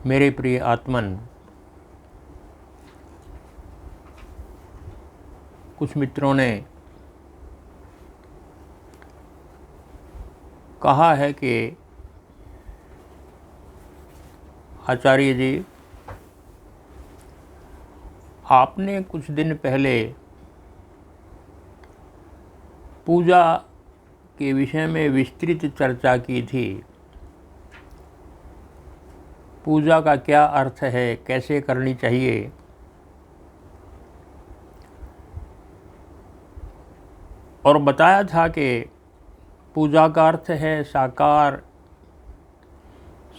मेरे प्रिय आत्मन, कुछ मित्रों ने कहा है कि आचार्य जी, आपने कुछ दिन पहले पूजा के विषय में विस्तृत चर्चा की थी। पूजा का क्या अर्थ है, कैसे करनी चाहिए, और बताया था कि पूजा का अर्थ है साकार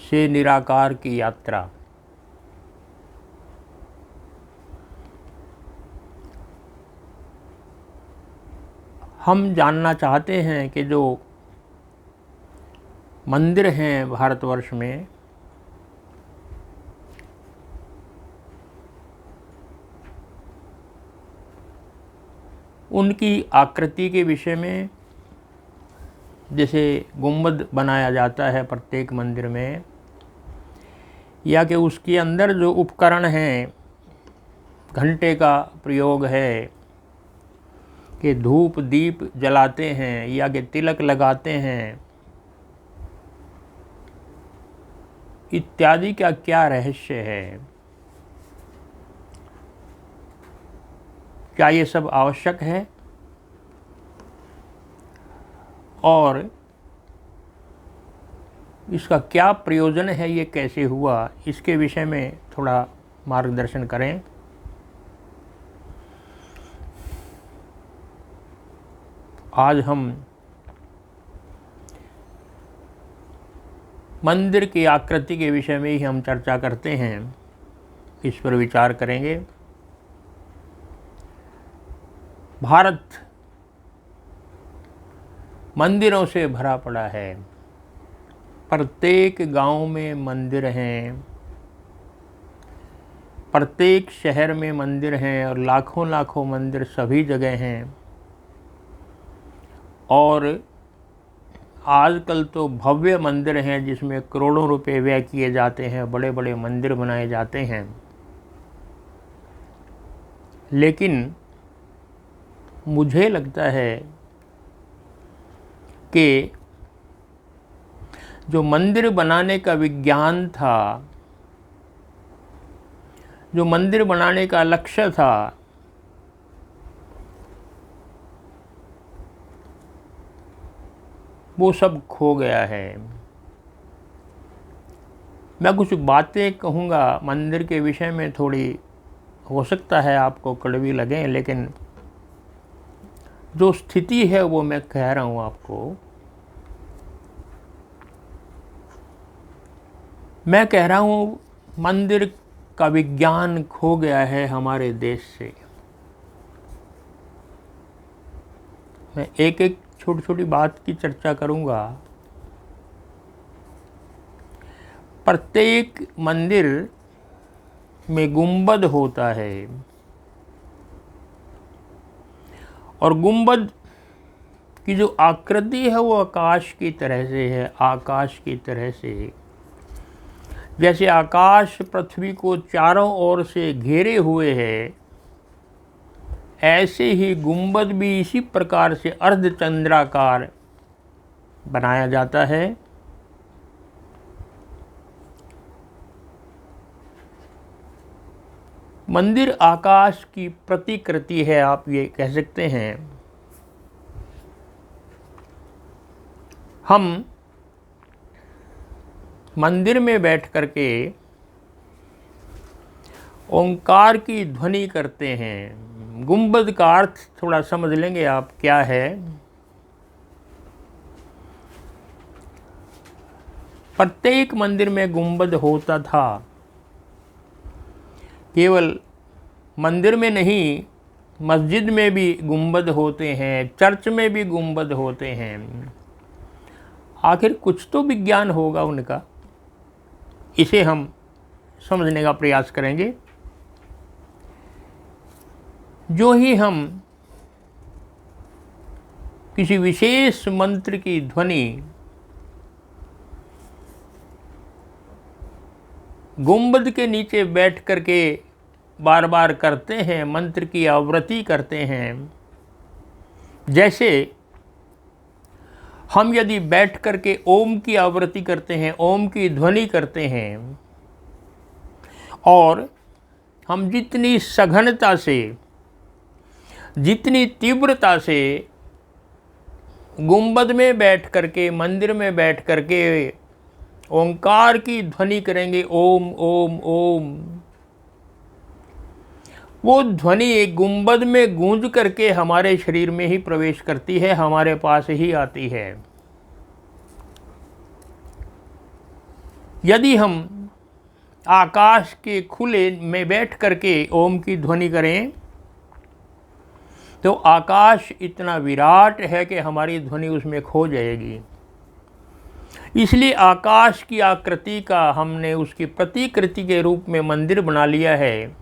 से निराकार की यात्रा। हम जानना चाहते हैं कि जो मंदिर हैं भारतवर्ष में, उनकी आकृति के विषय में। जैसे गुंबद बनाया जाता है प्रत्येक मंदिर में, या कि उसके अंदर जो उपकरण हैं, घंटे का प्रयोग है कि धूप दीप जलाते हैं या कि तिलक लगाते हैं, इत्यादि का क्या रहस्य है। क्या ये सब आवश्यक है और इसका क्या प्रयोजन है, ये कैसे हुआ, इसके विषय में थोड़ा मार्गदर्शन करें। आज हम मंदिर की आकृति के विषय में ही हम चर्चा करते हैं, इस पर विचार करेंगे। भारत मंदिरों से भरा पड़ा है। प्रत्येक गांव में मंदिर हैं, प्रत्येक शहर में मंदिर हैं, और लाखों लाखों मंदिर सभी जगह हैं। और आजकल तो भव्य मंदिर हैं जिसमें करोड़ों रुपए व्यय किए जाते हैं, बड़े बड़े मंदिर बनाए जाते हैं। लेकिन मुझे लगता है कि जो मंदिर बनाने का विज्ञान था, जो मंदिर बनाने का लक्ष्य था, वो सब खो गया है। मैं कुछ बातें कहूँगा मंदिर के विषय में, थोड़ी हो सकता है आपको कड़वी लगें, लेकिन जो स्थिति है वो मैं कह रहा हूँ आपको। मैं कह रहा हूँ मंदिर का विज्ञान खो गया है हमारे देश से। मैं एक एक छोटी छोटी बात की चर्चा करूँगा। प्रत्येक मंदिर में गुंबद होता है, और गुंबद की जो आकृति है वो आकाश की तरह से है। आकाश की तरह से, जैसे आकाश पृथ्वी को चारों ओर से घेरे हुए है, ऐसे ही गुंबद भी इसी प्रकार से अर्धचंद्राकार बनाया जाता है। मंदिर आकाश की प्रतिकृति है, आप ये कह सकते हैं। हम मंदिर में बैठ करके ओंकार की ध्वनि करते हैं। गुंबद का अर्थ थोड़ा समझ लेंगे आप क्या है। प्रत्येक मंदिर में गुंबद होता था। केवल मंदिर में नहीं, मस्जिद में भी गुंबद होते हैं, चर्च में भी गुंबद होते हैं। आखिर कुछ तो विज्ञान होगा उनका, इसे हम समझने का प्रयास करेंगे। जो ही हम किसी विशेष मंत्र की ध्वनि गुंबद के नीचे बैठ कर के बार बार करते हैं, मंत्र की आवृत्ति करते हैं। जैसे हम यदि बैठ कर के ओम की आवृत्ति करते हैं, ओम की ध्वनि करते हैं, और हम जितनी सघनता से, जितनी तीव्रता से गुंबद में बैठ करके, मंदिर में बैठ करके ओंकार की ध्वनि करेंगे, ओम ओम ओम, वो ध्वनि एक गुंबद में गूंज करके हमारे शरीर में ही प्रवेश करती है, हमारे पास ही आती है। यदि हम आकाश के खुले में बैठ करके ओम की ध्वनि करें तो आकाश इतना विराट है कि हमारी ध्वनि उसमें खो जाएगी। इसलिए आकाश की आकृति का हमने उसकी प्रतिकृति के रूप में मंदिर बना लिया है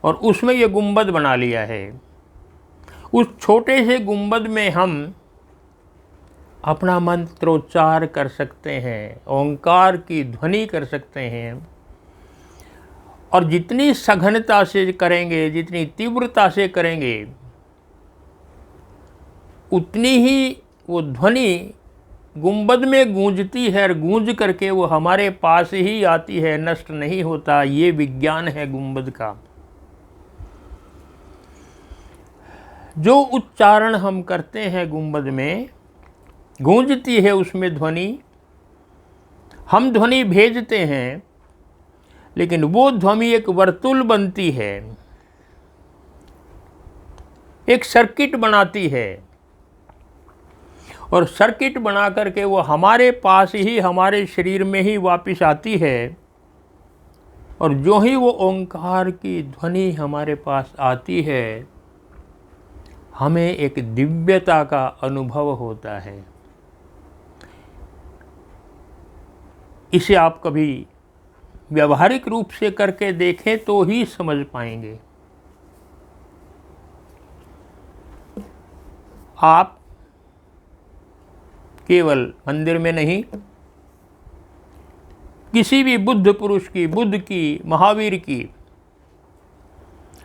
और उसमें ये गुंबद बना लिया है। उस छोटे से गुंबद में हम अपना मंत्रोच्चार कर सकते हैं, ओंकार की ध्वनि कर सकते हैं, और जितनी सघनता से करेंगे, जितनी तीव्रता से करेंगे, उतनी ही वो ध्वनि गुंबद में गूंजती है और गूंज करके वो हमारे पास ही आती है, नष्ट नहीं होता। ये विज्ञान है गुंबद का। जो उच्चारण हम करते हैं गुंबद में, गूंजती है उसमें ध्वनि, हम ध्वनि भेजते हैं, लेकिन वो ध्वनि एक वर्तुल बनती है, एक सर्किट बनाती है, और सर्किट बना करके वो हमारे पास ही, हमारे शरीर में ही वापस आती है। और जो ही वो ओंकार की ध्वनि हमारे पास आती है, हमें एक दिव्यता का अनुभव होता है। इसे आप कभी व्यावहारिक रूप से करके देखें तो ही समझ पाएंगे। आप केवल मंदिर में नहीं, किसी भी बुद्ध पुरुष की, बुद्ध की, महावीर की,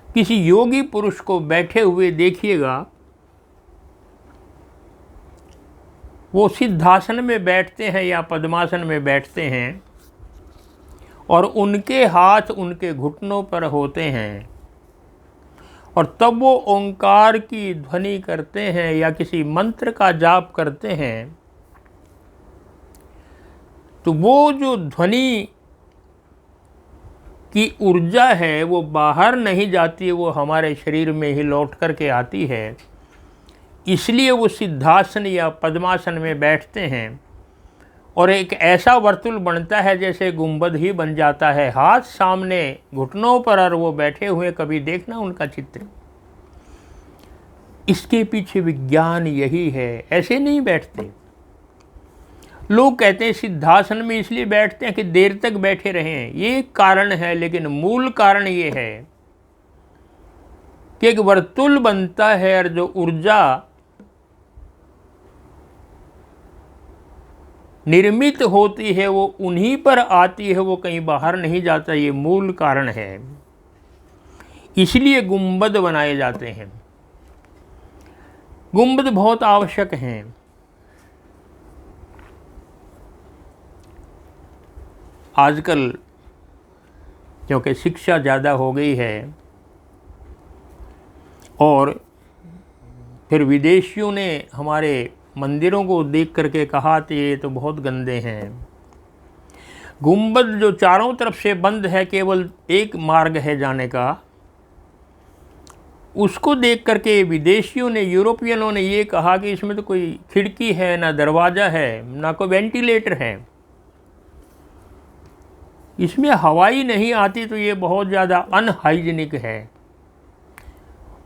किसी योगी पुरुष को बैठे हुए देखिएगा, वो सिद्धासन में बैठते हैं या पद्मासन में बैठते हैं और उनके हाथ उनके घुटनों पर होते हैं, और तब वो ओंकार की ध्वनि करते हैं या किसी मंत्र का जाप करते हैं, तो वो जो ध्वनि की ऊर्जा है वो बाहर नहीं जाती है, वो हमारे शरीर में ही लौट करके आती है। इसलिए वो सिद्धासन या पद्मासन में बैठते हैं और एक ऐसा वर्तुल बनता है जैसे गुंबद ही बन जाता है, हाथ सामने घुटनों पर और वो बैठे हुए, कभी देखना उनका चित्र। इसके पीछे विज्ञान यही है। ऐसे नहीं बैठते लोग, कहते हैं सिद्धासन में इसलिए बैठते हैं कि देर तक बैठे रहें, ये कारण है, लेकिन मूल कारण ये है कि एक वर्तुल बनता है और जो ऊर्जा निर्मित होती है वो उन्हीं पर आती है, वो कहीं बाहर नहीं जाता। ये मूल कारण है। इसलिए गुंबद बनाए जाते हैं। गुंबद बहुत आवश्यक हैं। आजकल क्योंकि शिक्षा ज़्यादा हो गई है और फिर विदेशियों ने हमारे मंदिरों को देख करके कहा कि ये तो बहुत गंदे हैं। गुंबद जो चारों तरफ से बंद है, केवल एक मार्ग है जाने का, उसको देख करके विदेशियों ने, यूरोपियनों ने ये कहा कि इसमें तो कोई खिड़की है, ना दरवाज़ा है, ना कोई वेंटिलेटर है, इसमें हवा ही नहीं आती, तो ये बहुत ज़्यादा अनहाइजीनिक है।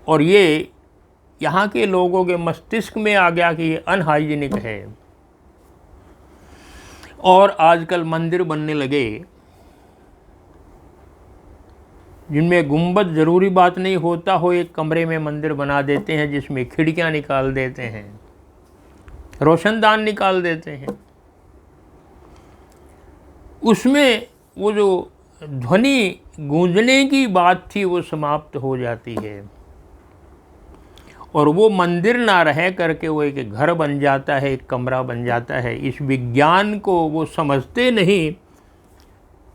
और ये यहाँ के लोगों के मस्तिष्क में आ गया कि ये अनहाइजीनिक है। और आजकल मंदिर बनने लगे जिनमें गुंबद ज़रूरी बात नहीं होता हो, एक कमरे में मंदिर बना देते हैं जिसमें खिड़कियाँ निकाल देते हैं, रोशनदान निकाल देते हैं, उसमें वो जो ध्वनि गूंजने की बात थी वो समाप्त हो जाती है और वो मंदिर ना रह करके वो एक घर बन जाता है, एक कमरा बन जाता है। इस विज्ञान को वो समझते नहीं।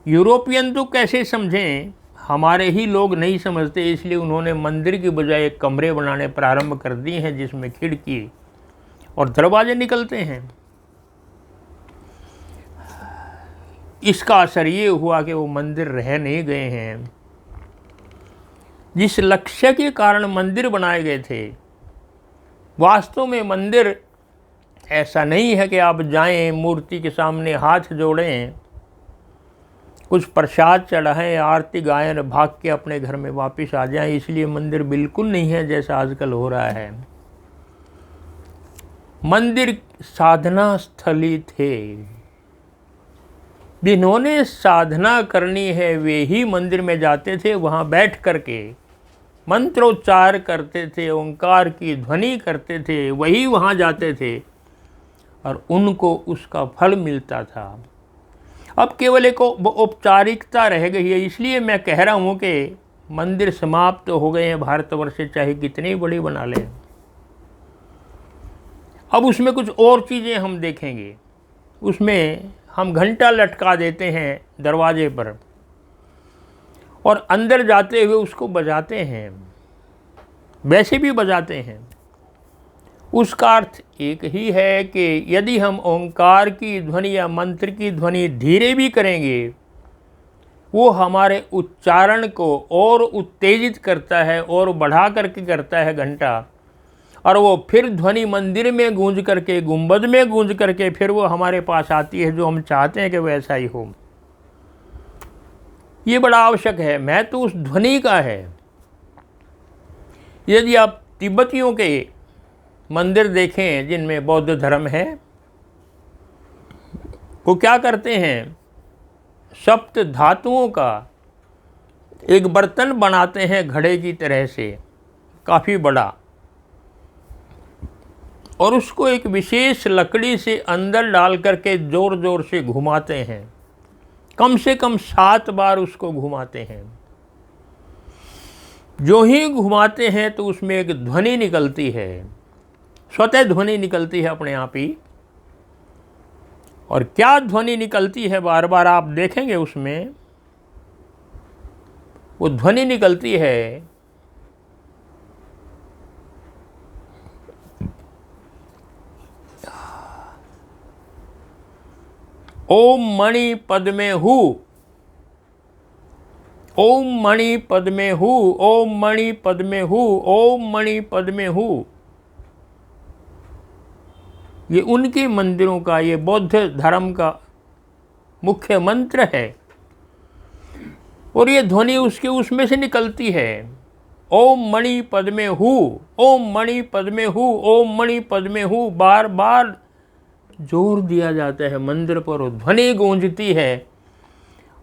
यूरोपियन तो कैसे समझें, हमारे ही लोग नहीं समझते, इसलिए उन्होंने मंदिर की बजाय एक कमरे बनाने प्रारंभ कर दिए हैं जिसमें खिड़की और दरवाजे निकलते हैं। इसका असर ये हुआ कि वो मंदिर रह नहीं गए हैं। जिस लक्ष्य के कारण मंदिर बनाए गए थे, वास्तव में मंदिर ऐसा नहीं है कि आप जाएं, मूर्ति के सामने हाथ जोड़ें, कुछ प्रसाद चढ़ाएं, आरती गाएं, भाग के अपने घर में वापस आ जाएं। इसलिए मंदिर बिल्कुल नहीं है जैसा आजकल हो रहा है। मंदिर साधना स्थली थे। जिन्होंने साधना करनी है वे ही मंदिर में जाते थे, वहाँ बैठ करके मंत्रोच्चार करते थे, ओंकार की ध्वनि करते थे, वही वहाँ जाते थे और उनको उसका फल मिलता था। अब केवल एक औपचारिकता रह गई है। इसलिए मैं कह रहा हूँ कि मंदिर समाप्त हो गए हैं भारतवर्ष से, चाहे कितनी बड़ी बना लें। अब उसमें कुछ और चीज़ें हम देखेंगे। उसमें हम घंटा लटका देते हैं दरवाजे पर और अंदर जाते हुए उसको बजाते हैं, वैसे भी बजाते हैं। उसका अर्थ एक ही है कि यदि हम ओंकार की ध्वनि या मंत्र की ध्वनि धीरे भी करेंगे, वो हमारे उच्चारण को और उत्तेजित करता है और बढ़ा करके करता है घंटा, और वो फिर ध्वनि मंदिर में गूंज करके, गुंबद में गूंज करके फिर वो हमारे पास आती है जो हम चाहते हैं कि वैसा ही हो। ये बड़ा आवश्यक है। मैं तो उस ध्वनि का है। यदि आप तिब्बतियों के मंदिर देखें जिनमें बौद्ध धर्म है, वो क्या करते हैं, सप्त धातुओं का एक बर्तन बनाते हैं घड़े की तरह से, काफ़ी बड़ा, और उसको एक विशेष लकड़ी से अंदर डाल करके जोर जोर से घुमाते हैं। कम से कम 7 बार उसको घुमाते हैं। जो ही घुमाते हैं तो उसमें एक ध्वनि निकलती है, स्वतः ध्वनि निकलती है अपने आप ही। और क्या ध्वनि निकलती है, बार बार आप देखेंगे उसमें वो ध्वनि निकलती है, ओम मणि पद्मे हु, ओम मणि पद्मे हु, ओम मणि पद्मे हु, ओम मणि पद्मे हु। ये उनके मंदिरों का, ये बौद्ध धर्म का मुख्य मंत्र है और ये ध्वनि उसके उसमें से निकलती है। ओम मणि पद्मे हु, ओम मणि पद्मे हु, ओम मणि पद्मे हु, बार बार जोर दिया जाता है मंदिर पर, और ध्वनि गूंजती है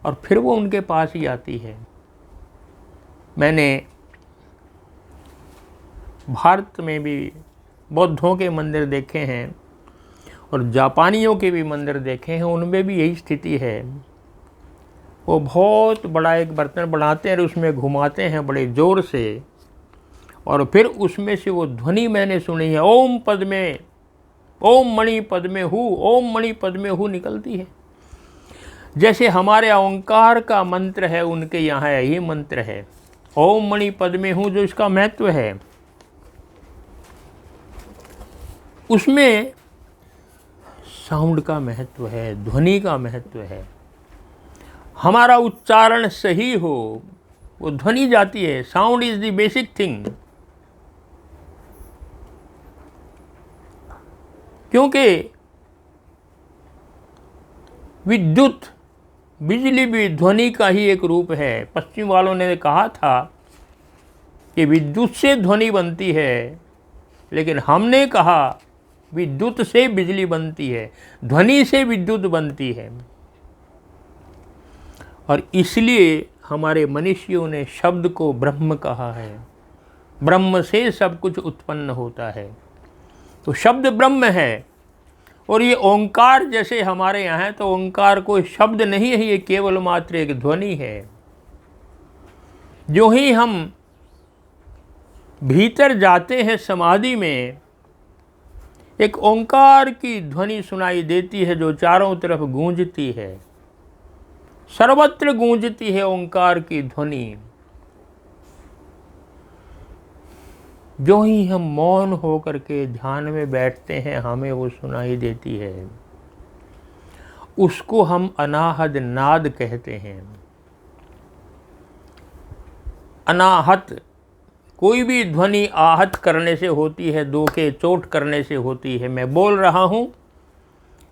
और फिर वो उनके पास ही आती है। मैंने भारत में भी बौद्धों के मंदिर देखे हैं और जापानियों के भी मंदिर देखे हैं, उनमें भी यही स्थिति है। वो बहुत बड़ा एक बर्तन बनाते हैं और उसमें घुमाते हैं बड़े ज़ोर से, और फिर उसमें से वो ध्वनि मैंने सुनी है, ओम पद्मे, ओम मणि पद्मे हु, ओम मणि पद्मे हु निकलती है। जैसे हमारे ओंकार का मंत्र है, उनके यहाँ यही मंत्र है, ओम मणि पद्मे हु, जो इसका महत्व है। उसमें साउंड का महत्व है, ध्वनि का महत्व है। हमारा उच्चारण सही हो, वो ध्वनि जाती है। Sound is the basic thing. क्योंकि विद्युत, बिजली भी ध्वनि का ही एक रूप है। पश्चिम वालों ने कहा था कि विद्युत से ध्वनि बनती है, लेकिन हमने कहा विद्युत से बिजली बनती है, ध्वनि से विद्युत बनती है। और इसलिए हमारे मनुष्यों ने शब्द को ब्रह्म कहा है। ब्रह्म से सब कुछ उत्पन्न होता है, तो शब्द ब्रह्म है और ये ओंकार जैसे हमारे यहाँ है, तो ओंकार कोई शब्द नहीं है, ये केवल मात्र एक ध्वनि है। जो ही हम भीतर जाते हैं समाधि में, एक ओंकार की ध्वनि सुनाई देती है जो चारों तरफ गूंजती है, सर्वत्र गूंजती है ओंकार की ध्वनि। जो ही हम मौन होकर के ध्यान में बैठते हैं, हमें वो सुनाई देती है। उसको हम अनाहद नाद कहते हैं। अनाहत कोई भी ध्वनि आहत करने से होती है, दो के चोट करने से होती है। मैं बोल रहा हूँ,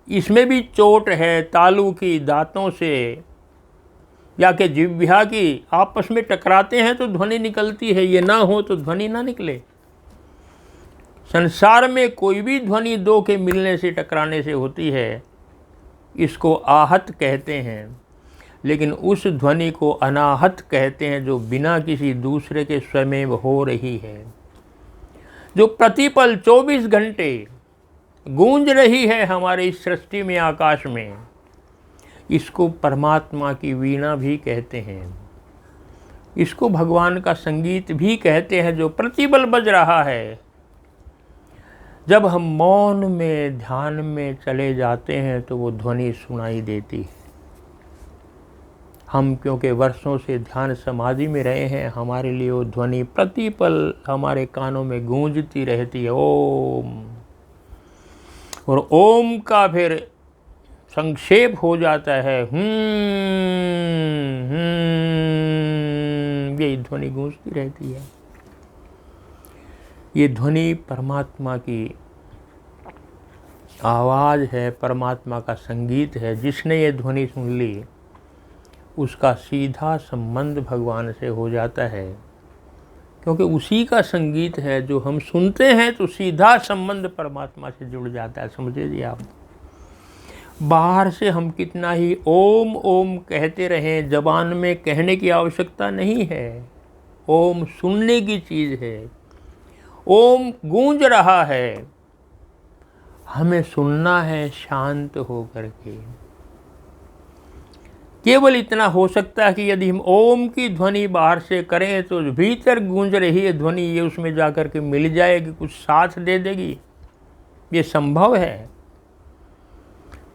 इसमें भी चोट है, तालू की दांतों से या के जिह्वा की आपस में टकराते हैं तो ध्वनि निकलती है, ये ना हो तो ध्वनि ना निकले। संसार में कोई भी ध्वनि दो के मिलने से, टकराने से होती है, इसको आहत कहते हैं। लेकिन उस ध्वनि को अनाहत कहते हैं जो बिना किसी दूसरे के स्वयं हो रही है, जो प्रतिपल 24 घंटे गूंज रही है हमारे इस सृष्टि में, आकाश में। इसको परमात्मा की वीणा भी कहते हैं, इसको भगवान का संगीत भी कहते हैं, जो प्रतिपल बज रहा है। जब हम मौन में ध्यान में चले जाते हैं तो वो ध्वनि सुनाई देती है। हम क्योंकि वर्षों से ध्यान समाधि में रहे हैं, हमारे लिए वो ध्वनि प्रतिपल हमारे कानों में गूंजती रहती है, ओम। और ओम का फिर संक्षेप हो जाता है यही ध्वनि गूंजती रहती है। ये ध्वनि परमात्मा की आवाज़ है, परमात्मा का संगीत है। जिसने ये ध्वनि सुन ली, उसका सीधा संबंध भगवान से हो जाता है, क्योंकि उसी का संगीत है जो हम सुनते हैं, तो सीधा संबंध परमात्मा से जुड़ जाता है। समझे जी आप? बाहर से हम कितना ही ओम ओम कहते रहें, जबान में कहने की आवश्यकता नहीं है। ओम सुनने की चीज़ है, ओम गूंज रहा है, हमें सुनना है शांत हो करके। केवल इतना हो सकता है कि यदि हम ओम की ध्वनि बाहर से करें तो भीतर गूंज रही है ध्वनि, ये उसमें जाकर के मिल जाएगी, कुछ साथ दे देगी, ये संभव है।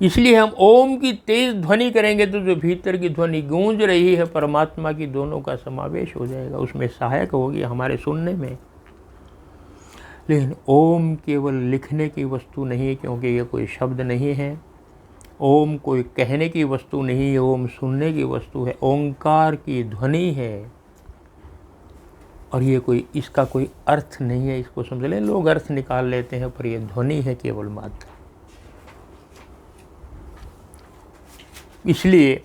इसलिए हम ओम की तेज ध्वनि करेंगे तो जो भीतर की ध्वनि गूंज रही है परमात्मा की, दोनों का समावेश हो जाएगा, उसमें सहायक होगी हमारे सुनने में। लेकिन ओम केवल लिखने की वस्तु नहीं है, क्योंकि ये कोई शब्द नहीं है। ओम कोई कहने की वस्तु नहीं है, ओम सुनने की वस्तु है, ओंकार की ध्वनि है। और ये कोई, इसका कोई अर्थ नहीं है, इसको समझ लें। लोग अर्थ निकाल लेते हैं, पर ये ध्वनि है केवल मात्र। इसलिए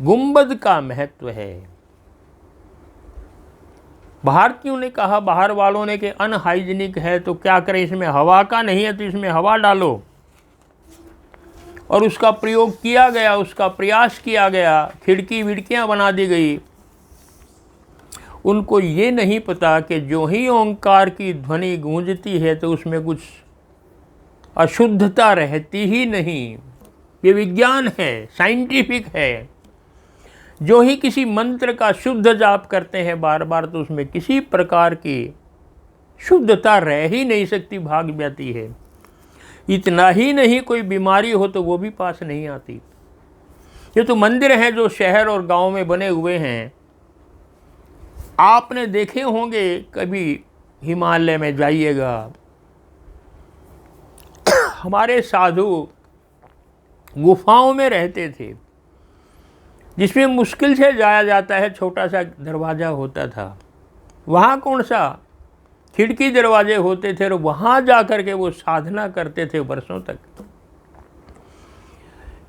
गुंबद का महत्व है। भारतीयों ने कहा, बाहर वालों ने, कि अनहाइजीनिक है तो क्या करें, इसमें हवा का नहीं है तो इसमें हवा डालो। और उसका प्रयोग किया गया, उसका प्रयास किया गया, खिड़की विड़कियाँ बना दी गई। उनको ये नहीं पता कि जो ही ओंकार की ध्वनि गूंजती है तो उसमें कुछ अशुद्धता रहती ही नहीं। ये विज्ञान है, साइंटिफिक है। जो ही किसी मंत्र का शुद्ध जाप करते हैं बार बार, तो उसमें किसी प्रकार की शुद्धता रह ही नहीं सकती, भाग जाती है। इतना ही नहीं, कोई बीमारी हो तो वो भी पास नहीं आती। ये तो मंदिर हैं जो शहर और गांव में बने हुए हैं। आपने देखे होंगे, कभी हिमालय में जाइएगा, हमारे साधु गुफाओं में रहते थे, जिसमें मुश्किल से जाया जाता है, छोटा सा दरवाज़ा होता था। वहाँ कौन सा खिड़की दरवाजे होते थे, और वहाँ जा कर के वो साधना करते थे वर्षों तक।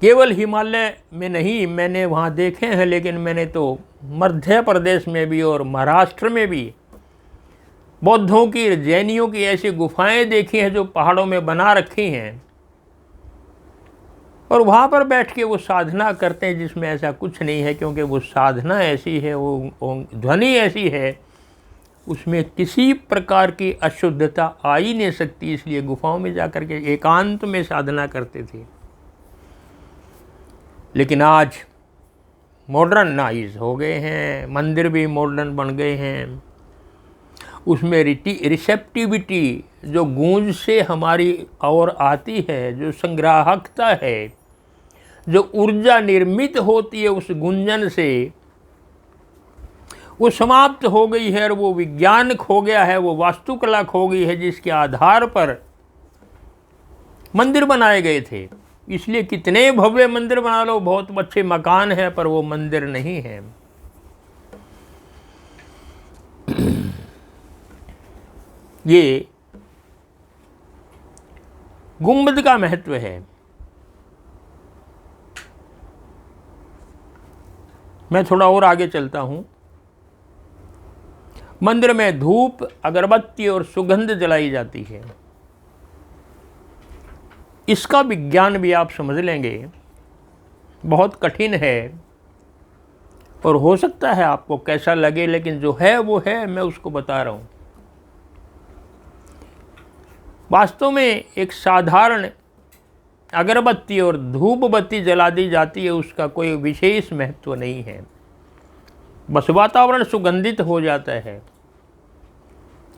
केवल हिमालय में नहीं, मैंने वहाँ देखे हैं, लेकिन मैंने तो मध्य प्रदेश में भी और महाराष्ट्र में भी बौद्धों की, जैनियों की ऐसी गुफाएं देखी हैं जो पहाड़ों में बना रखी हैं, और वहाँ पर बैठ के वो साधना करते हैं, जिसमें ऐसा कुछ नहीं है, क्योंकि वो साधना ऐसी है, वो ध्वनि ऐसी है, उसमें किसी प्रकार की अशुद्धता आ ही नहीं सकती, इसलिए गुफाओं में जाकर के एकांत में साधना करते थे। लेकिन आज मॉडर्नाइज हो गए हैं, मंदिर भी मॉडर्न बन गए हैं, उसमें रिसेप्टिविटी जो गूंज से हमारी ओर आती है, जो संग्राहकता है, जो ऊर्जा निर्मित होती है उस गुंजन से, वो समाप्त हो गई है और वो विज्ञान खो गया है, वो वास्तुकला खो गई है जिसके आधार पर मंदिर बनाए गए थे। इसलिए कितने भव्य मंदिर बना लो, बहुत अच्छे मकान है, पर वो मंदिर नहीं है। ये गुंबद का महत्व है। मैं थोड़ा और आगे चलता हूं। मंदिर में धूप, अगरबत्ती और सुगंध जलाई जाती है। इसका विज्ञान भी आप समझ लेंगे, बहुत कठिन है और हो सकता है आपको कैसा लगे, लेकिन जो है वो है, मैं उसको बता रहा हूं। वास्तव में एक साधारण अगरबत्ती और धूप बत्ती जला दी जाती है, उसका कोई विशेष महत्व नहीं है, बस वातावरण सुगंधित हो जाता है,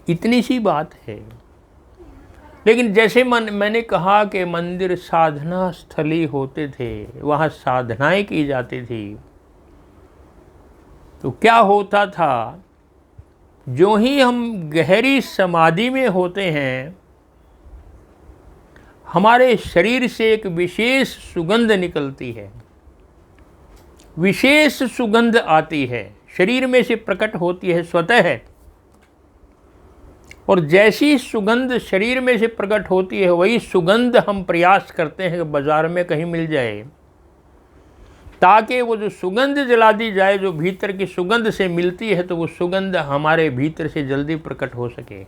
इतनी सी बात है। लेकिन जैसे मैंने कहा कि मंदिर साधना स्थली होते थे, वहाँ साधनाएं की जाती थी, तो क्या होता था, जो ही हम गहरी समाधि में होते हैं, हमारे शरीर से एक विशेष सुगंध निकलती है, विशेष सुगंध आती है, शरीर में से प्रकट होती है स्वतः। और जैसी सुगंध शरीर में से प्रकट होती है, वही सुगंध हम प्रयास करते हैं कि बाजार में कहीं मिल जाए, ताकि वो जो सुगंध जला दी जाए, जो भीतर की सुगंध से मिलती है, तो वो सुगंध हमारे भीतर से जल्दी प्रकट हो सके।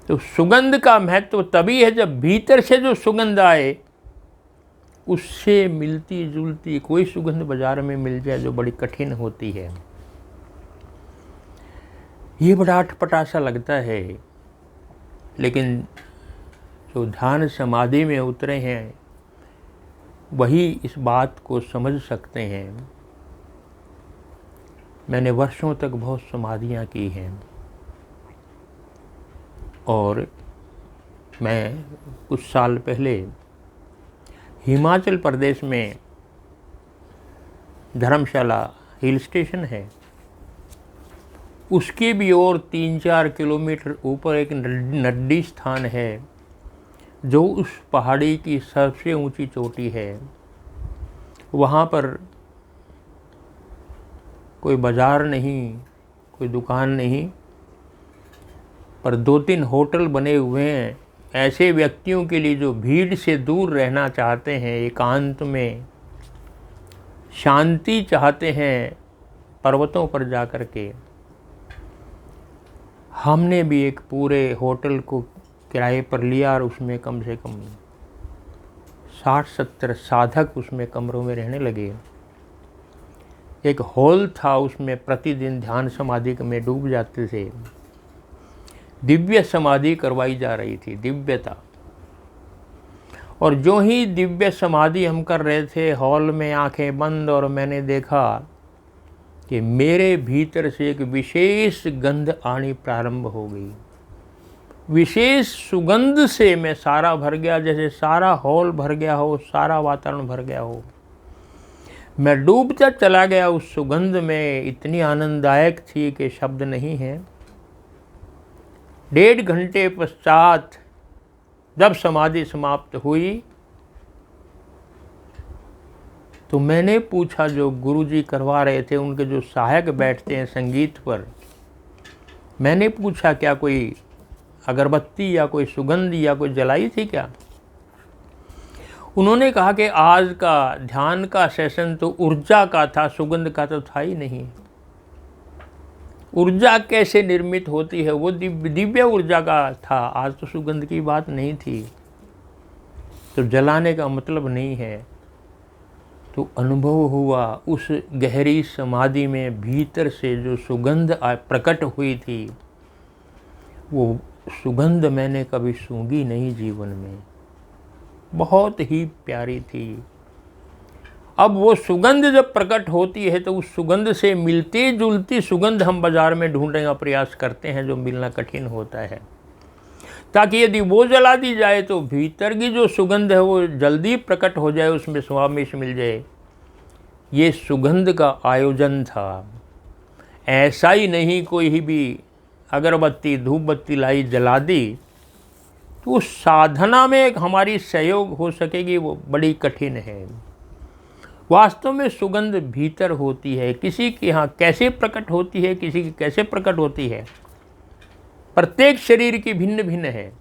तो सुगंध का महत्व तभी है जब भीतर से जो सुगंध आए, उससे मिलती जुलती कोई सुगंध बाजार में मिल जाए, जो बड़ी कठिन होती है। ये बड़ा अटपटा सा लगता है, लेकिन जो ध्यान समाधि में उतरे हैं वही इस बात को समझ सकते हैं। मैंने वर्षों तक बहुत समाधियाँ की हैं, और मैं कुछ साल पहले हिमाचल प्रदेश में धर्मशाला हिल स्टेशन है, उसके भी और 3-4 किलोमीटर ऊपर एक नड्डी स्थान है, जो उस पहाड़ी की सबसे ऊंची चोटी है। वहाँ पर कोई बाज़ार नहीं, कोई दुकान नहीं, पर 2-3 होटल बने हुए हैं ऐसे व्यक्तियों के लिए जो भीड़ से दूर रहना चाहते हैं, एकांत में शांति चाहते हैं, पर्वतों पर जा कर के। हमने भी एक पूरे होटल को किराए पर लिया और उसमें कम से कम 60-70 साधक उसमें कमरों में रहने लगे। एक हॉल था, उसमें प्रतिदिन ध्यान समाधि में डूब जाते थे। दिव्य समाधि करवाई जा रही थी, दिव्यता। और जो ही दिव्य समाधि हम कर रहे थे, हॉल में आंखें बंद, और मैंने देखा कि मेरे भीतर से एक विशेष गंध आनी प्रारंभ हो गई। विशेष सुगंध से मैं सारा भर गया, जैसे सारा हॉल भर गया हो, सारा वातावरण भर गया हो। मैं डूबता चला गया उस सुगंध में, इतनी आनंददायक थी कि शब्द नहीं है। 1.5 घंटे पश्चात जब समाधि समाप्त हुई, तो मैंने पूछा, जो गुरुजी करवा रहे थे, उनके जो सहायक बैठते हैं संगीत पर, मैंने पूछा क्या कोई अगरबत्ती या कोई सुगंध या कोई जलाई थी क्या? उन्होंने कहा कि आज का ध्यान का सेशन तो ऊर्जा का था, सुगंध का तो था ही नहीं। ऊर्जा कैसे निर्मित होती है, वो दिव्य ऊर्जा का था, आज तो सुगंध की बात नहीं थी, तो जलाने का मतलब नहीं है। तो अनुभव हुआ उस गहरी समाधि में भीतर से जो सुगंध प्रकट हुई थी, वो सुगंध मैंने कभी सूंघी नहीं जीवन में, बहुत ही प्यारी थी। अब वो सुगंध जब प्रकट होती है तो उस सुगंध से मिलती जुलती सुगंध हम बाजार में ढूंढने का प्रयास करते हैं, जो मिलना कठिन होता है, ताकि यदि वो जला दी जाए तो भीतर की जो सुगंध है वो जल्दी प्रकट हो जाए, उसमें समावेश मिल जाए। ये सुगंध का आयोजन था, ऐसा ही नहीं कोई भी अगरबत्ती धूप बत्ती लाई जला दी तो उस साधना में एक हमारी सहयोग हो सकेगी, वो बड़ी कठिन है। वास्तव में सुगंध भीतर होती है, किसी के यहाँ कैसे प्रकट होती है, किसी की कैसे प्रकट होती है, प्रत्येक शरीर की भिन्न भिन्न है।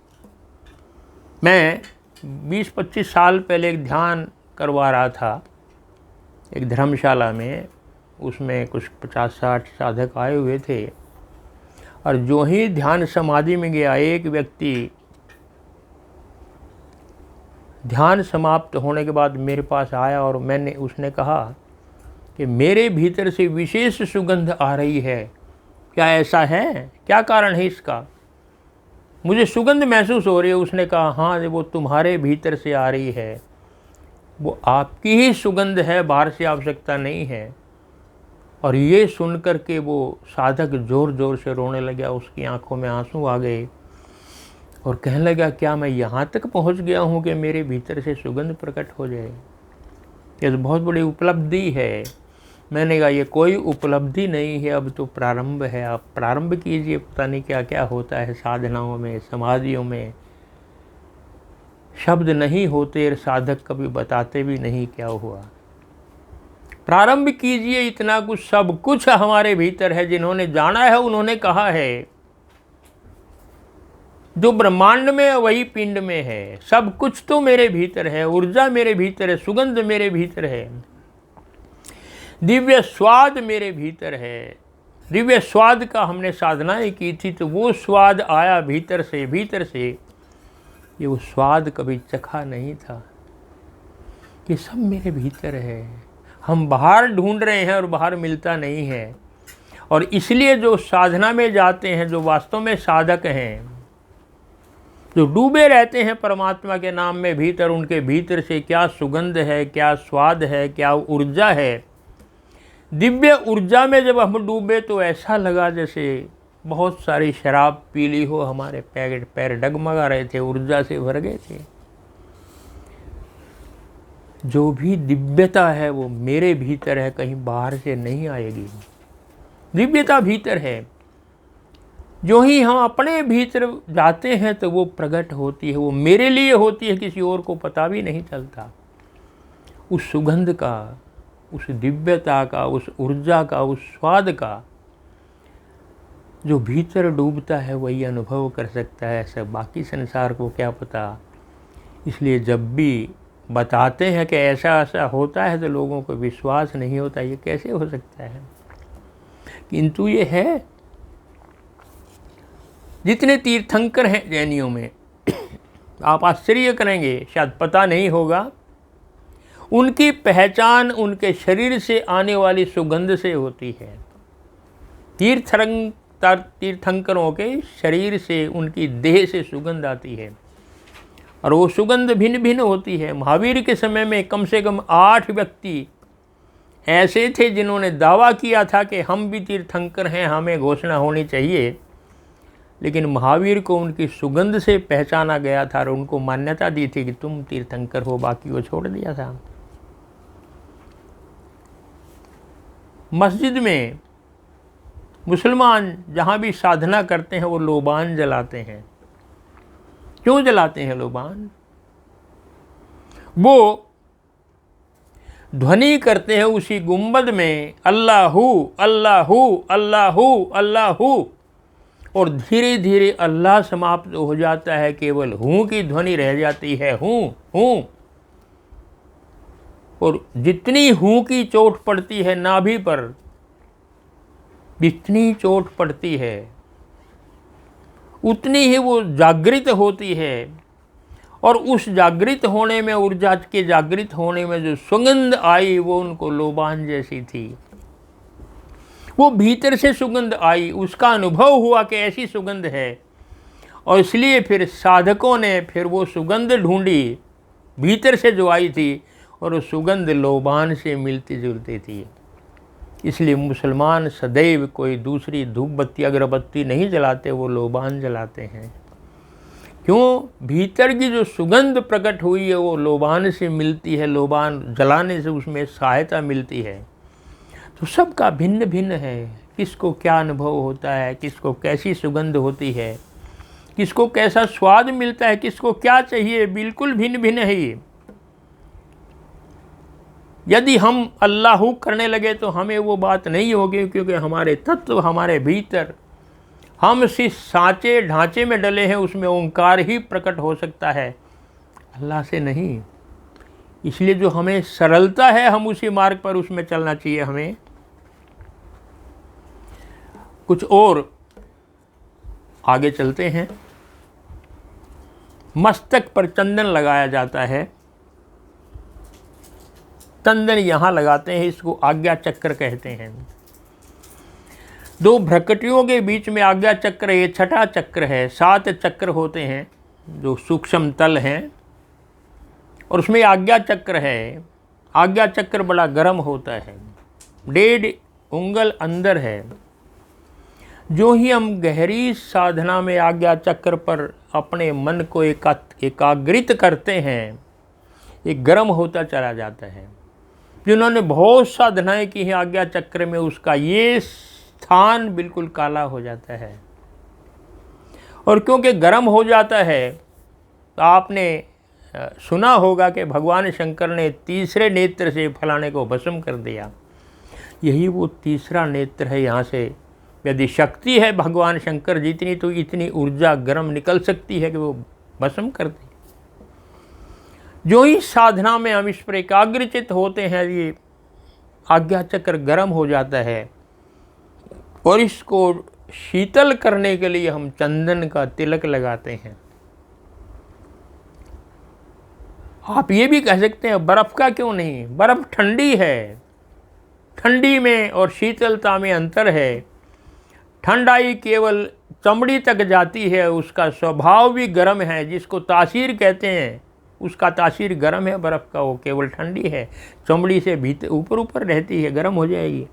मैं 20-25 साल पहले एक ध्यान करवा रहा था एक धर्मशाला में, उसमें कुछ 50-60 साधक आए हुए थे, और जो ही ध्यान समाधि में गया, एक व्यक्ति ध्यान समाप्त होने के बाद मेरे पास आया और उसने कहा कि मेरे भीतर से विशेष सुगंध आ रही है, क्या ऐसा है, क्या कारण है इसका, मुझे सुगंध महसूस हो रही है। उसने कहा हाँ, वो तुम्हारे भीतर से आ रही है, वो आपकी ही सुगंध है, बाहर से आवश्यकता नहीं है। और ये सुन कर के वो साधक ज़ोर ज़ोर से रोने लगा, उसकी आंखों में आंसू आ गए और कहने लगा क्या मैं यहाँ तक पहुँच गया हूँ कि मेरे भीतर से सुगंध प्रकट हो जाए। ये तो बहुत बड़ी उपलब्धि है। मैंने कहा ये कोई उपलब्धि नहीं है, अब तो प्रारंभ है, आप प्रारंभ कीजिए। पता नहीं क्या क्या होता है साधनाओं में, समाधियों में शब्द नहीं होते, साधक कभी बताते भी नहीं क्या हुआ। प्रारंभ कीजिए, इतना कुछ सब कुछ हमारे भीतर है। जिन्होंने जाना है उन्होंने कहा है, जो ब्रह्मांड में है वही पिंड में है, सब कुछ तो मेरे भीतर है, ऊर्जा मेरे भीतर है, सुगंध मेरे भीतर है, दिव्य स्वाद मेरे भीतर है। दिव्य स्वाद का हमने साधनाएं की थी तो वो स्वाद आया भीतर से। ये वो स्वाद कभी चखा नहीं था। ये सब मेरे भीतर है। हम बाहर ढूंढ रहे हैं और बाहर मिलता नहीं है। और इसलिए जो साधना में जाते हैं, जो वास्तव में साधक हैं, जो डूबे रहते हैं परमात्मा के नाम में भीतर, उनके भीतर से क्या सुगंध है, क्या स्वाद है, क्या ऊर्जा है। दिव्य ऊर्जा में जब हम डूबे तो ऐसा लगा जैसे बहुत सारी शराब पी ली हो, हमारे पैर डगमगा रहे थे, ऊर्जा से भर गए थे। जो भी दिव्यता है वो मेरे भीतर है, कहीं बाहर से नहीं आएगी। दिव्यता भीतर है। जो ही हम अपने भीतर जाते हैं तो वो प्रकट होती है, वो मेरे लिए होती है, किसी और को पता भी नहीं चलता। उस सुगंध का, उस दिव्यता का, उस ऊर्जा का, उस स्वाद का जो भीतर डूबता है वही अनुभव कर सकता है, ऐसा बाकी संसार को क्या पता। इसलिए जब भी बताते हैं कि ऐसा ऐसा होता है तो लोगों को विश्वास नहीं होता, ये कैसे हो सकता है, किंतु ये है। जितने तीर्थंकर हैं जैनियों में, आप आश्चर्य करेंगे, शायद पता नहीं होगा, उनकी पहचान उनके शरीर से आने वाली सुगंध से होती है। तीर्थंकरों के शरीर से, उनकी देह से सुगंध आती है और वो सुगंध भिन्न भिन्न होती है। महावीर के समय में कम से कम 8 व्यक्ति ऐसे थे जिन्होंने दावा किया था कि हम भी तीर्थंकर हैं, हमें घोषणा होनी चाहिए। लेकिन महावीर को उनकी सुगंध से पहचाना गया था और उनको मान्यता दी थी कि तुम तीर्थंकर हो, बाकी को छोड़ दिया था। मस्जिद में मुसलमान जहाँ भी साधना करते हैं वो लोबान जलाते हैं। क्यों जलाते हैं लोबान? वो ध्वनि करते हैं उसी गुंबद में, अल्लाहू अल्लाहू अल्लाहू अल्लाहू, और धीरे धीरे अल्लाह समाप्त हो जाता है, केवल हूँ की ध्वनि रह जाती है, हूँ हूँ। और जितनी हूँ की चोट पड़ती है नाभि पर, जितनी चोट पड़ती है उतनी ही वो जागृत होती है और उस जागृत होने में, ऊर्जा के जागृत होने में जो सुगंध आई वो उनको लोबान जैसी थी। वो भीतर से सुगंध आई, उसका अनुभव हुआ कि ऐसी सुगंध है, और इसलिए फिर साधकों ने फिर वो सुगंध ढूंढी भीतर से जो आई थी, और वो सुगंध लोबान से मिलती जुलती थी। इसलिए मुसलमान सदैव कोई दूसरी धूप बत्ती अगरबत्ती नहीं जलाते, वो लोबान जलाते हैं। क्यों? भीतर की जो सुगंध प्रकट हुई है वो लोबान से मिलती है, लोबान जलाने से उसमें सहायता मिलती है। तो सबका भिन्न भिन्न है, किसको क्या अनुभव होता है, किसको कैसी सुगंध होती है, किसको कैसा स्वाद मिलता है, किसको क्या चाहिए, बिल्कुल भिन्न भिन्न है ये। यदि हम अल्लाहू करने लगे तो हमें वो बात नहीं होगी, क्योंकि हमारे तत्व हमारे भीतर, हम जिस सांचे ढांचे में डले हैं उसमें ओंकार ही प्रकट हो सकता है, अल्लाह से नहीं। इसलिए जो हमें सरलता है हम उसी मार्ग पर उसमें चलना चाहिए। हमें कुछ और आगे चलते हैं। मस्तक पर चंदन लगाया जाता है, चंदन यहाँ लगाते हैं, इसको आज्ञा चक्र कहते हैं। दो भ्रकटियों के बीच में आज्ञा चक्र, ये छठा चक्र है। 7 चक्र होते हैं जो सूक्ष्म तल हैं, और उसमें आज्ञा चक्र है। आज्ञा चक्र बड़ा गर्म होता है, 1.5 उंगल अंदर है। जो ही हम गहरी साधना में आज्ञा चक्र पर अपने मन को एकाग्रित करते हैं, ये गर्म होता चला जाता है। जिन्होंने बहुत साधनाएं की हैं आज्ञा चक्र में, उसका ये स्थान बिल्कुल काला हो जाता है। और क्योंकि गर्म हो जाता है, तो आपने सुना होगा कि भगवान शंकर ने तीसरे नेत्र से फलाने को भस्म कर दिया। यही वो तीसरा नेत्र है। यहाँ से यदि शक्ति है भगवान शंकर जितनी, तो इतनी ऊर्जा गर्म निकल सकती है कि वो भस्म कर दे। जो ही साधना में हम इस पर एकाग्रचित होते हैं, ये आज्ञा चक्र गर्म हो जाता है, और इसको शीतल करने के लिए हम चंदन का तिलक लगाते हैं। आप ये भी कह सकते हैं बर्फ़ का क्यों नहीं, बर्फ़ ठंडी है, ठंडी में और शीतलता में अंतर है। ठंडाई केवल चमड़ी तक जाती है, उसका स्वभाव भी गर्म है। जिसको तासीर कहते हैं उसका तासीर गर्म है, बर्फ़ का वो केवल ठंडी है, चमड़ी से भीतर ऊपर ऊपर रहती है, गर्म हो जाएगी।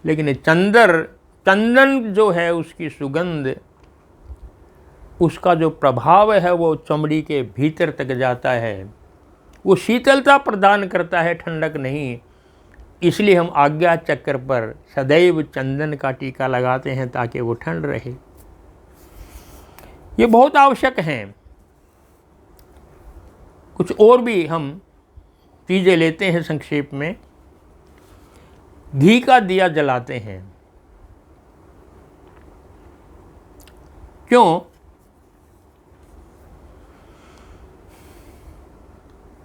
लेकिन चंदन जो है उसकी सुगंध, उसका जो प्रभाव है वो चमड़ी के भीतर तक जाता है, वो शीतलता प्रदान करता है, ठंडक नहीं। इसलिए हम आज्ञा चक्र पर सदैव चंदन का टीका लगाते हैं ताकि वो ठंड रहे। ये बहुत आवश्यक हैं। कुछ और भी हम चीज़ें लेते हैं संक्षेप में। घी का दिया जलाते हैं। क्यों?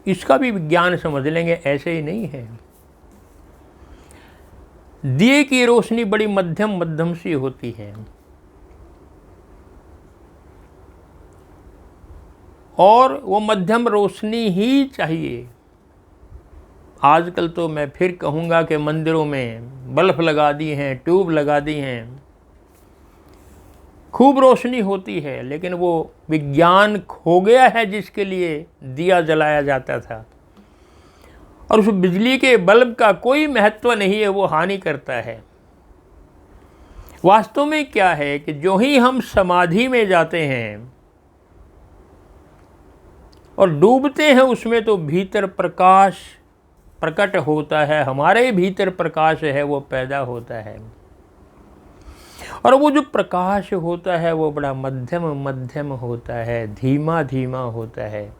इसका भी विज्ञान समझ लेंगे, ऐसे ही नहीं है। दिए की रोशनी बड़ी मध्यम सी होती है, और वो मध्यम रोशनी ही चाहिए। आजकल तो मैं फिर कहूँगा कि मंदिरों में बल्ब लगा दी हैं, ट्यूब लगा दी हैं, खूब रोशनी होती है, लेकिन वो विज्ञान खो गया है जिसके लिए दिया जलाया जाता था। और उस बिजली के बल्ब का कोई महत्व नहीं है, वो हानि करता है। वास्तव में क्या है कि जो ही हम समाधि में जाते हैं और डूबते हैं उसमें, तो भीतर प्रकाश प्रकट होता है, हमारे भीतर प्रकाश है वो पैदा होता है। और वो जो प्रकाश होता है वो बड़ा मध्यम होता है, धीमा धीमा होता है।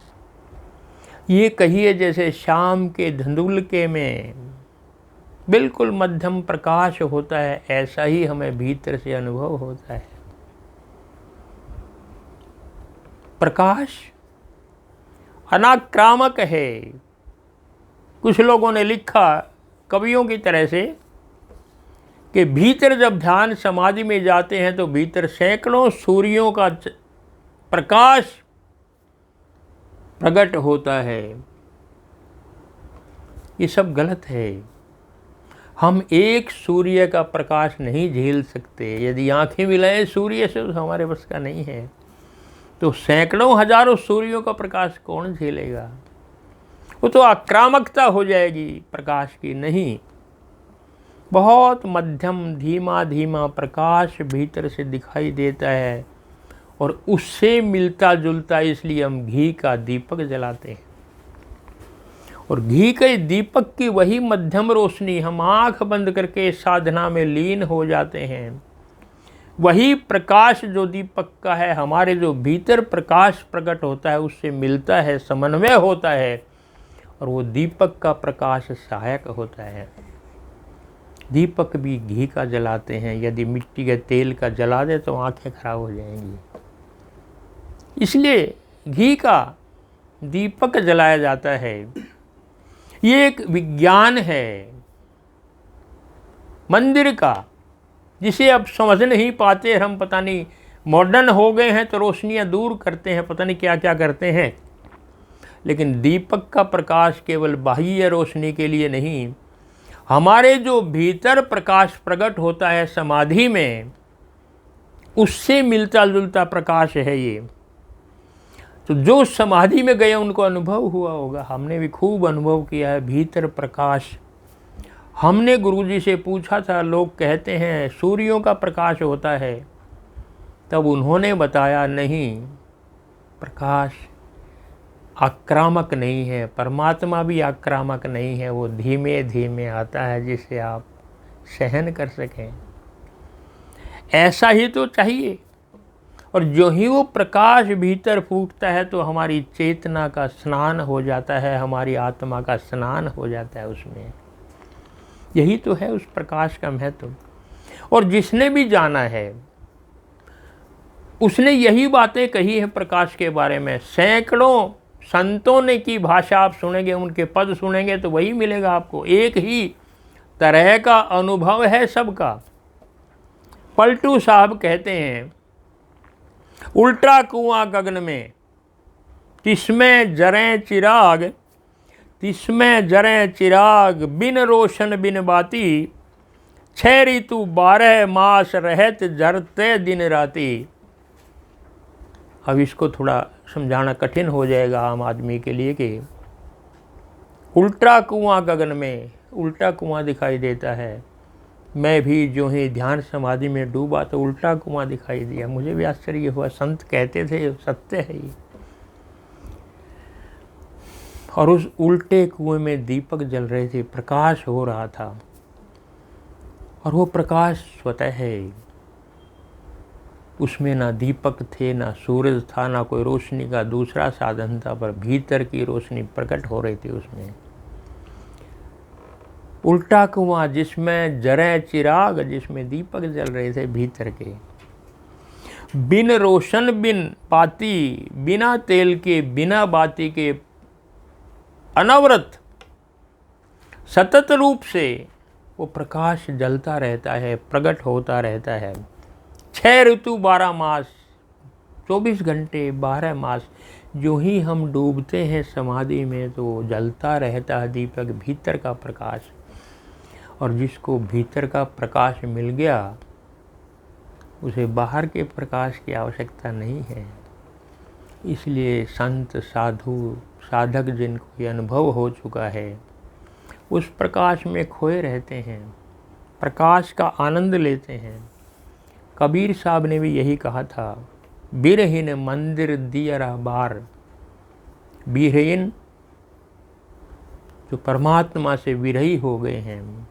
ये कहिए जैसे शाम के धुंधुलके में बिल्कुल मध्यम प्रकाश होता है, ऐसा ही हमें भीतर से अनुभव होता है। प्रकाश अनाक्रामक है। कुछ लोगों ने लिखा कवियों की तरह से कि भीतर जब ध्यान समाधि में जाते हैं तो भीतर सैकड़ों सूर्यों का प्रकाश प्रकट होता है, ये सब गलत है। हम एक सूर्य का प्रकाश नहीं झेल सकते। यदि आंखें मिलाएं सूर्य से तो हमारे बस का नहीं है, तो सैकड़ों हजारों सूर्यों का प्रकाश कौन झेलेगा? वो तो आक्रामकता हो जाएगी प्रकाश की। नहीं, बहुत मध्यम धीमा धीमा प्रकाश भीतर से दिखाई देता है, और उससे मिलता जुलता इसलिए हम घी का दीपक जलाते हैं। और घी के दीपक की वही मध्यम रोशनी, हम आंख बंद करके साधना में लीन हो जाते हैं, वही प्रकाश जो दीपक का है, हमारे जो भीतर प्रकाश प्रकट होता है उससे मिलता है, समन्वय होता है, और वो दीपक का प्रकाश सहायक होता है। दीपक भी घी का जलाते हैं। यदि मिट्टी के तेल का जला दे तो आंखें खराब हो जाएंगी, इसलिए घी का दीपक जलाया जाता है। ये एक विज्ञान है मंदिर का, जिसे अब समझ नहीं पाते हम। पता नहीं मॉडर्न हो गए हैं तो रोशनियां दूर करते हैं, पता नहीं क्या क्या करते हैं। लेकिन दीपक का प्रकाश केवल बाह्य रोशनी के लिए नहीं, हमारे जो भीतर प्रकाश प्रकट होता है समाधि में, उससे मिलता जुलता प्रकाश है ये। तो जो समाधि में गए उनको अनुभव हुआ होगा, हमने भी खूब अनुभव किया है भीतर प्रकाश। हमने गुरुजी से पूछा था, लोग कहते हैं सूर्यों का प्रकाश होता है, तब उन्होंने बताया नहीं, प्रकाश आक्रामक नहीं है, परमात्मा भी आक्रामक नहीं है, वो धीमे धीमे आता है जिसे आप सहन कर सकें। ऐसा ही तो चाहिए। और जो ही वो प्रकाश भीतर फूटता है तो हमारी चेतना का स्नान हो जाता है, हमारी आत्मा का स्नान हो जाता है उसमें। यही तो है उस प्रकाश का महत्व। और जिसने भी जाना है उसने यही बातें कही है प्रकाश के बारे में। सैकड़ों संतों ने की भाषा आप सुनेंगे, उनके पद सुनेंगे तो वही मिलेगा आपको। एक ही तरह का अनुभव है सबका। पलटू साहब कहते हैं, उल्टा कुआं गगन में, तिसमें जरें चिराग, तिसमें जरें चिराग, बिन रोशन बिन बाती, 6 ऋतु 12 मास रहत जरते दिन राती। अब इसको थोड़ा समझाना कठिन हो जाएगा आम आदमी के लिए कि उल्टा कुआं गगन में, उल्टा कुआं दिखाई देता है। मैं भी जो ही ध्यान समाधि में डूबा तो उल्टा कुआं दिखाई दिया। मुझे भी आश्चर्य हुआ, संत कहते थे, सत्य है ये। और उस उल्टे कुएं में दीपक जल रहे थे, प्रकाश हो रहा था, और वो प्रकाश स्वतः है। उसमें ना दीपक थे, ना सूरज था, ना कोई रोशनी का दूसरा साधन था, पर भीतर की रोशनी प्रकट हो रही थी उसमें। उल्टा कुआं जिसमें जरे चिराग, जिसमें दीपक जल रहे थे भीतर के। बिन रोशन बिन पाती, बिना तेल के बिना बाती के, अनवरत सतत रूप से वो प्रकाश जलता रहता है, प्रकट होता रहता है। 6 ऋतु 12 मास, 24 घंटे 12 मास, जो ही हम डूबते हैं समाधि में तो जलता रहता है दीपक, भीतर का प्रकाश। और जिसको भीतर का प्रकाश मिल गया उसे बाहर के प्रकाश की आवश्यकता नहीं है। इसलिए संत साधु साधक जिनको ये अनुभव हो चुका है उस प्रकाश में खोए रहते हैं, प्रकाश का आनंद लेते हैं। कबीर साहब ने भी यही कहा था, बिरहीन मंदिर दियरा बार। बिरहीन जो परमात्मा से विरही हो गए हैं,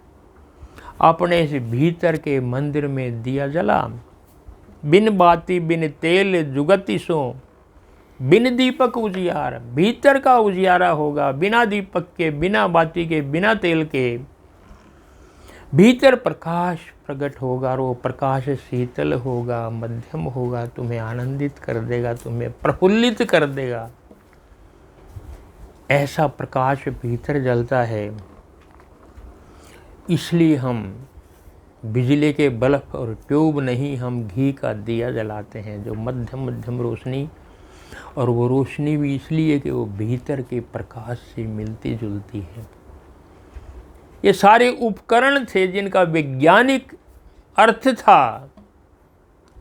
अपने से भीतर के मंदिर में दिया जला। बिन बाती बिन तेल जुगति सो, बिन दीपक उजियार। भीतर का उजियारा होगा, बिना दीपक के, बिना बाती के, बिना तेल के भीतर प्रकाश प्रकट होगा। और वो प्रकाश शीतल होगा, मध्यम होगा, तुम्हें आनंदित कर देगा, तुम्हें प्रफुल्लित कर देगा। ऐसा प्रकाश भीतर जलता है। इसलिए हम बिजली के बल्ब और ट्यूब नहीं, हम घी का दिया जलाते हैं, जो मध्यम मध्यम रोशनी और वो रोशनी भी इसलिए कि वो भीतर के प्रकाश से मिलती जुलती है। ये सारे उपकरण थे जिनका वैज्ञानिक अर्थ था।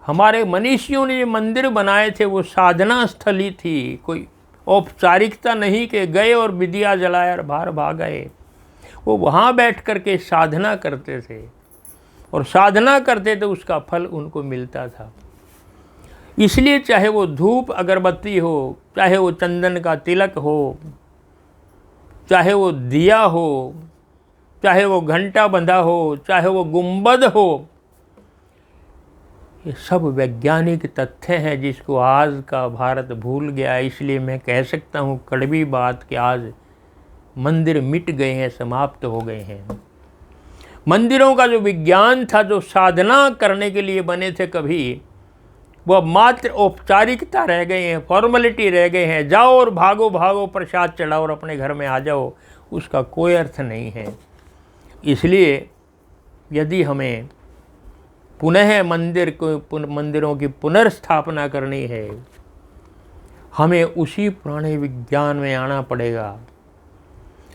हमारे मनीषियों ने ये मंदिर बनाए थे, वो साधना स्थली थी, कोई औपचारिकता नहीं कि गए और विदिया जलाया और बाहर भाग गए। वो वहाँ बैठ कर के साधना करते थे और साधना करते थे, उसका फल उनको मिलता था। इसलिए चाहे वो धूप अगरबत्ती हो, चाहे वो चंदन का तिलक हो, चाहे वो दिया हो, चाहे वो घंटा बंधा हो, चाहे वो गुंबद हो, ये सब वैज्ञानिक तथ्य हैं जिसको आज का भारत भूल गया। इसलिए मैं कह सकता हूँ कड़वी बात कि आज मंदिर मिट गए हैं, समाप्त हो गए हैं। मंदिरों का जो विज्ञान था, जो साधना करने के लिए बने थे कभी, वो अब मात्र औपचारिकता रह गए हैं, फॉर्मेलिटी रह गए हैं। जाओ और भागो भागो प्रसाद चढ़ाओ और अपने घर में आ जाओ, उसका कोई अर्थ नहीं है। इसलिए यदि हमें पुनः मंदिरों की पुनर्स्थापना करनी है, हमें उसी पुराने विज्ञान में आना पड़ेगा।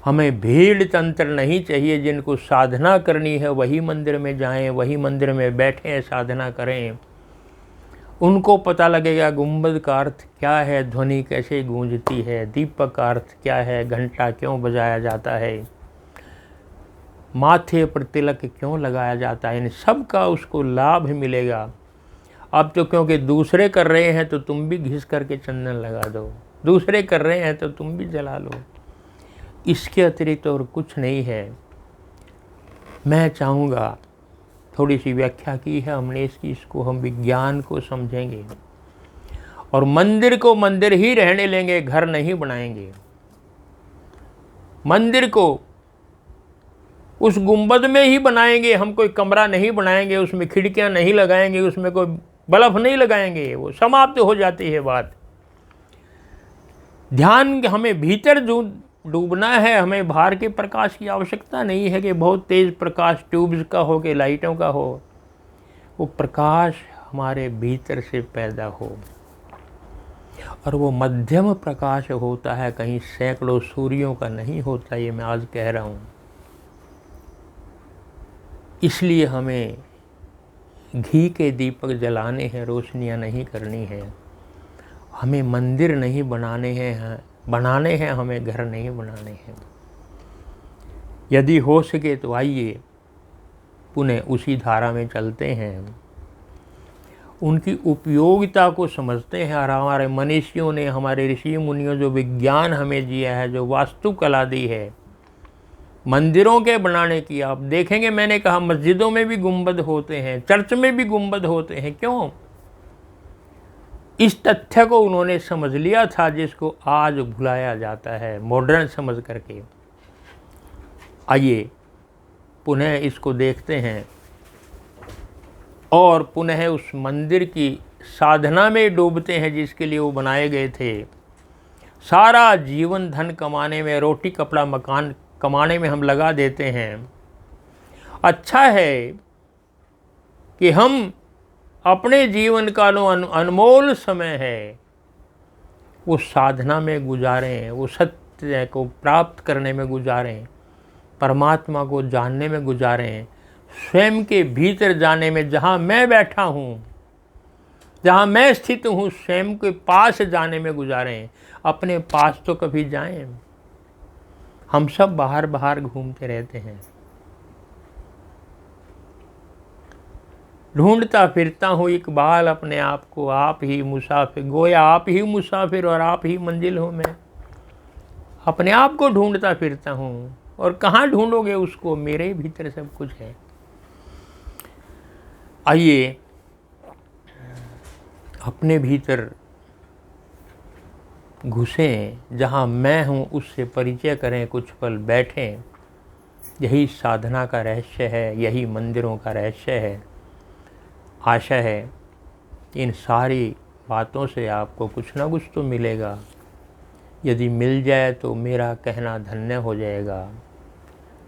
हमें भीड़ तंत्र नहीं चाहिए। जिनको साधना करनी है वही मंदिर में जाएं, वही मंदिर में बैठें, साधना करें। उनको पता लगेगा गुंबद का अर्थ क्या है, ध्वनि कैसे गूंजती है, दीपक का अर्थ क्या है, घंटा क्यों बजाया जाता है, माथे पर तिलक क्यों लगाया जाता है। इन सब का उसको लाभ मिलेगा। अब तो क्योंकि दूसरे कर रहे हैं तो तुम भी घिस करके चंदन लगा दो, दूसरे कर रहे हैं तो तुम भी जला लो। इसके अतिरिक्त और कुछ नहीं है। मैं चाहूँगा, थोड़ी सी व्याख्या की है हमने इसकी, इसको हम विज्ञान को समझेंगे और मंदिर को मंदिर ही रहने लेंगे, घर नहीं बनाएंगे। मंदिर को उस गुंबद में ही बनाएंगे, हम कोई कमरा नहीं बनाएंगे, उसमें खिड़कियां नहीं लगाएंगे, उसमें कोई बल्ब नहीं लगाएंगे, वो समाप्त हो जाती है बात। ध्यान हमें भीतर डूबना है, हमें बाहर के प्रकाश की आवश्यकता नहीं है कि बहुत तेज प्रकाश ट्यूब्स का हो कि लाइटों का हो। वो प्रकाश हमारे भीतर से पैदा हो और वो मध्यम प्रकाश होता है, कहीं सैकड़ों सूर्यों का नहीं होता। ये मैं आज कह रहा हूँ। इसलिए हमें घी के दीपक जलाने हैं, रोशनियाँ नहीं करनी है। हमें मंदिर नहीं बनाने हैं, हमें घर नहीं बनाने हैं। यदि हो सके तो आइए पुनः उसी धारा में चलते हैं, उनकी उपयोगिता को समझते हैं। और हमारे मनीषियों ने, हमारे ऋषि मुनियों जो विज्ञान हमें दिया है, जो वास्तुकला दी है मंदिरों के बनाने की, आप देखेंगे मैंने कहा मस्जिदों में भी गुंबद होते हैं, चर्च में भी गुंबद होते हैं। क्यों? इस तथ्य को उन्होंने समझ लिया था जिसको आज भुलाया जाता है मॉडर्न समझ करके। आइए पुनः इसको देखते हैं और पुनः उस मंदिर की साधना में डूबते हैं जिसके लिए वो बनाए गए थे। सारा जीवन धन कमाने में, रोटी कपड़ा मकान कमाने में हम लगा देते हैं। अच्छा है कि हम अपने जीवन का अनमोल समय है वो साधना में गुजारें, वो सत्य को प्राप्त करने में गुजारें, परमात्मा को जानने में गुजारें, स्वयं के भीतर जाने में। जहाँ मैं बैठा हूँ, जहाँ मैं स्थित हूँ, स्वयं के पास जाने में गुजारें। अपने पास तो कभी जाएं। हम सब बाहर बाहर घूमते रहते हैं। ढूंढता फिरता हूँ इकबाल अपने आप को, आप ही मुसाफिर, गोया आप ही मुसाफिर और आप ही मंजिल हूँ मैं। अपने आप को ढूंढता फिरता हूँ, और कहाँ ढूंढोगे उसको, मेरे भीतर सब कुछ है। आइए अपने भीतर घुसें, जहाँ मैं हूँ उससे परिचय करें, कुछ पल बैठें। यही साधना का रहस्य है, यही मंदिरों का रहस्य है। आशा है इन सारी बातों से आपको कुछ ना कुछ तो मिलेगा। यदि मिल जाए तो मेरा कहना धन्य हो जाएगा।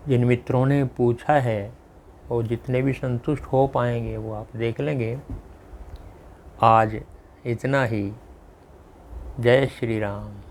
जिन मित्रों ने पूछा है वो जितने भी संतुष्ट हो पाएंगे वो आप देख लेंगे। आज इतना ही। जय श्री राम।